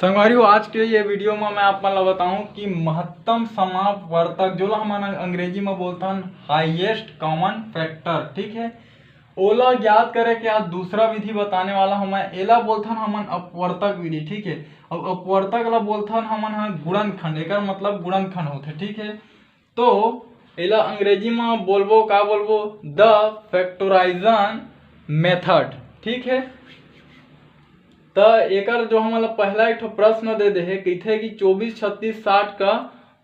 संगवारियों आज के ये वीडियो में मैं आप मतलब बताऊं कि महत्तम समापवर्तक जो हम अंग्रेजी में बोलते हैं हाईएस्ट कॉमन फैक्टर, ठीक है। ओला ज्ञात करे कि आज दूसरा विधि बताने वाला हूं मैं। एला बोलते हैं हमन अपवर्तक विधि, ठीक है। अब अपवर्तक ला बोलते हैं हमन गुणनखंड, एक मतलब गुणनखंड होते, ठीक है। तो एला अंग्रेजी में बोलबो का बोलबो द फैक्टराइजेशन मेथड, ठीक है। तो एकर जो हम पहला एक प्रश्न दे है कहते कि 24, 36, 60 का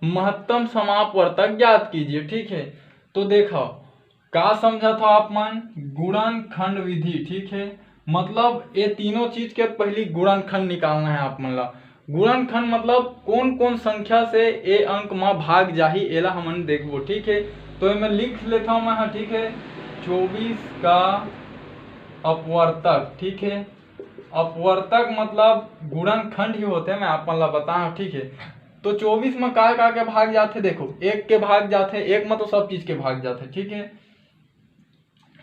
महत्तम समापवर्तक ज्ञात कीजिए, ठीक है। तो देखो का समझा था आप मन, गुणनखंड विधि, ठीक है। मतलब ये तीनों चीज के पहली गुणनखंड निकालना है आप मन ला। गुणनखंड मतलब कौन कौन संख्या से ए अंक में भाग जाही एला हमन देखबो, ठीक है। तो मैं लिख लेता हूं मैं, ठीक है। 24 का अपवर्तक, ठीक है। अपवर्तक मतलब गुणनखंड ही होते हैं, मैं आप मन ला बताऊं, ठीक है। तो 24 में का के भाग जाते, देखो एक के भाग जाते, एक में तो सब चीज के भाग जाते, ठीक है।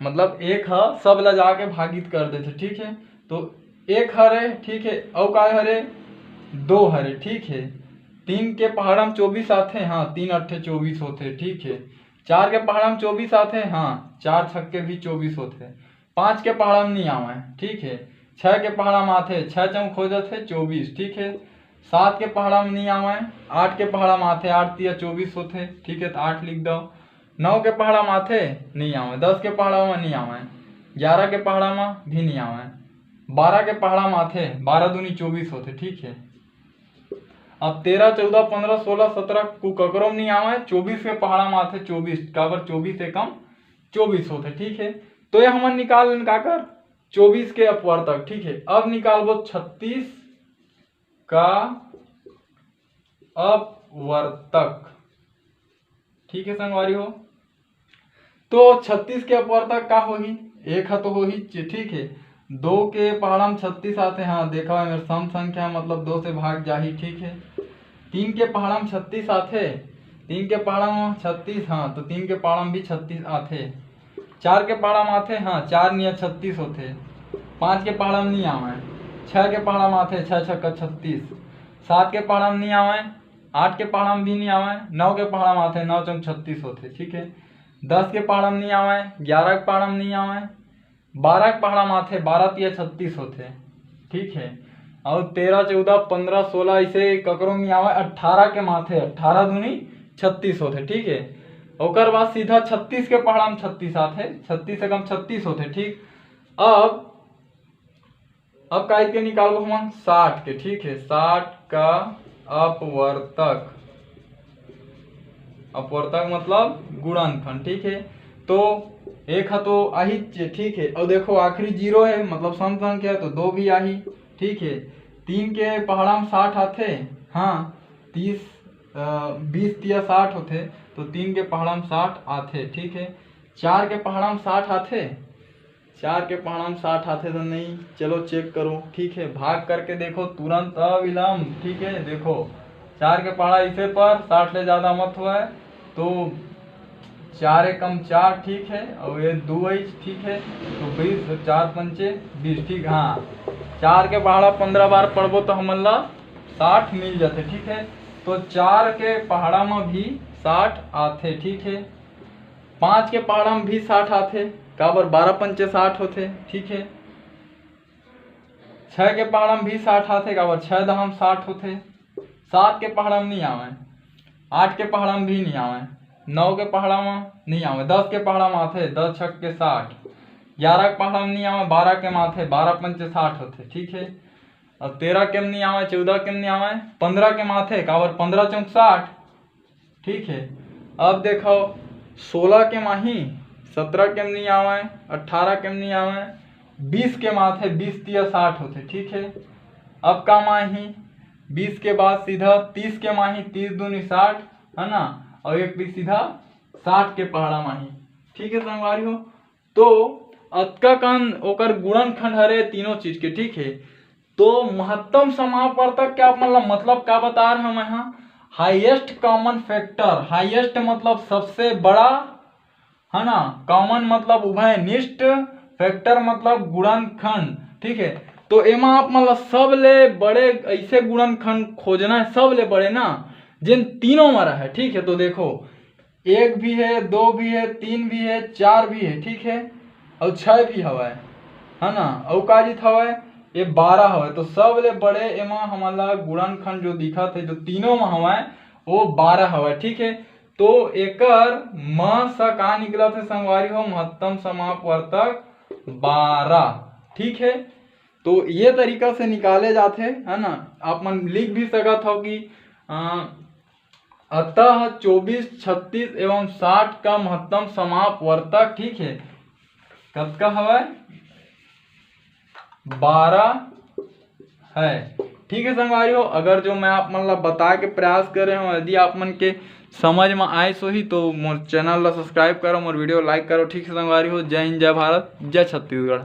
मतलब एक है सब ला जाके भागित कर देते, ठीक है। तो एक हरे, ठीक है, और का हरे दो हरे, ठीक है। 3 के पहाड़म 24 आते, हाँ 3 अट्ठे 24 होते, ठीक है। 4 के पहाड़म 24 आते, हाँ 4 छक्के भी 24 होते। 5 के पहाड़म नहीं आवे, ठीक है। 6 के पहाड़म आते, 6 चौक हो जाते 24, ठीक है। 7 के पहाड़म नहीं आवे, 8 के पहाड़म आते, 8 तिया 24 होते, ठीक है। तो 8 लिख दो। 9 के पहाड़म आते नहीं आवे, 10 के पहाड़ा में नहीं आवे, 11 के पहाड़ा में भी नहीं आवे, 12 के पहाड़ा में आते, 12 दूनी 24 होते, ठीक है। अब 13, 14, 15, 16, 17 को ककरो नहीं आवे, 24 के पहाड़ा में आते 24, काबर 24 से कम 24 होते, ठीक है। तो ये हमन निकाल का कर 24 के अपवर्तक, ठीक है। अब निकालबो 36 का अपवर्तक, ठीक है संगवारी हो। तो 36 के अपवर्तक का होगी, एक है तो होगी, ठीक है। 2 के पहाड़ा में 36 आते, हाँ देखा है मेरे सम संख्या मतलब 2 से भाग जाही, ठीक है। 3 के पहाड़ा में 36 आते, 3 के पहाड़ा में 36, हाँ तो 3 के पहाड़ा में भी 36 आते। 4 के पहाड़ा में आते, हाँ 4 निया 36 होते। 5 के पहाड़ा में नहीं आवे, 6 के पहाड़ा में आते, 6 छक्का 36। 7 के पहाड़ा में नहीं आवे, 8 के पहाड़ा में भी नहीं आवे, 9 के पहाड़ा में आते, 9 चौक 36 होते, ठीक है। 10 के पहाड़ा में नहीं आवे, 11 के पहाड़ा में नहीं आवे, 12 के पहाड़ा में आते, 12 तिया 36 होते, ठीक है। और 13, 14, 15, 16 ऐसे ककरो नहीं आवे, 18 के माथे, 18 दूनी 36 होते, ठीक है। ओकर बाद सीधा 36 के पहाड़ा में 36 आते, 36 से कम 36 होते, ठीक। अब का के निकालो हम 60 के, ठीक है। 60 का अपवर्तक, अपवर्तक मतलब गुणनखंड, ठीक है। तो एक है तो आही, ठीक है। और देखो आखिरी 0 है मतलब सम संख्या है तो 2 भी आही, ठीक है। 3 के पहाड़ा में 60 आते, हाँ 30, 20 तिया 60 होते, तो 3 के पहाड़ा में 60 आते, ठीक है। 4 के पहाड़ा में 60 आते, 4 के पहाड़ा में 60 आते तो नहीं, चलो चेक करो, ठीक है। भाग करके देखो तुरंत अविलंब, ठीक है। देखो 4 के पहाड़ा इसे पर 60 से ज्यादा मत हुआ है, तो 4 एकम 4, ठीक है। और ये 2, ठीक है। तो 20, 4 पंचे 20, ठीक, हाँ 4 के पहाड़ा 15 बार पढ़बो तो हमन ला 60 मिल जाते, ठीक है। तो 4 के पहाड़ा में भी 60 आते, ठीक है। 5 के पहाड़ा में भी 60 आते, काबर 12 पंचे 60 होते, ठीक है। 6 के पहाड़ा में भी 60 आते, काबर 6 दहम 60 होते। 7 के पहाड़ा में नहीं आवे, 8 के पहाड़ा में भी नहीं आवे, 9 के पहाड़ा में नहीं आवे, 10 के पहाड़ा में आते, 10 छक के 60। 11 के पहाड़ा में नहीं आवे, 12 के माथे, 12 पंचे 60 होते, ठीक है। और 13 के में नहीं आवे, 14 के में नहीं आवे, 15 के माथे, काबर 15 चौक 60, ठीक है। अब देखो 16 के माही, 17 के में नहीं आवे, 18 के में नहीं आवे, 20 के माथे, 20 तिया 60 होते, ठीक है। अब का माही 20 के बाद सीधा 30 के माही, 30 दूनी 60, है ना। और एक भी सीधा 60 के पहाड़ा माही, ठीक है संगवारी हो। तो अतका कन ओकर गुणनखंड हरे तीनों चीज के, ठीक है। तो महत्तम समापवर्तक क्या मतलब क्या बता रहे हैं मैं, हाईएस्ट कॉमन फैक्टर, हाईएस्ट मतलब सबसे बड़ा, है ना। कॉमन मतलब उभयनिष्ठ, फैक्टर मतलब गुणनखंड, ठीक है। तो एमा आप मतलब सब ले बड़े ऐसे गुणनखंड खोजना है, सब ले बड़े ना जिन तीनों में रहे। ठीक है, तो देखो 1 भी है, 2 भी है, 3 भी है, 4 भी है, ठीक है, और 6 भी हवा है ना, और का जीत हवा है ये 12 हवा है। तो सब ले बड़े एमा हमारा गुणनखंड जो दिखा थे जो तीनों में हवा है वो 12 हवा है। ठीक है, तो एकर म सा का निकला थे संगवारी हो महत्तम समापवर्तक 12। ठीक है, तो ये तरीका से निकाले जाते है ना। आप मन लिख भी सकत हो कि अतः 24, 36 एवं 60 का महत्तम समापवर्तक, ठीक है, कब का हवा 12 है। ठीक है संगवारी हो, अगर जो मैं आप मन ला बता के प्रयास कर रहे हो यदि आप मन के समझ में आए सो ही तो मोर चैनल ला सब्सक्राइब करो, मोर वीडियो लाइक करो। ठीक है संगवारी हो, जय हिंद, जय भारत, जय छत्तीसगढ़।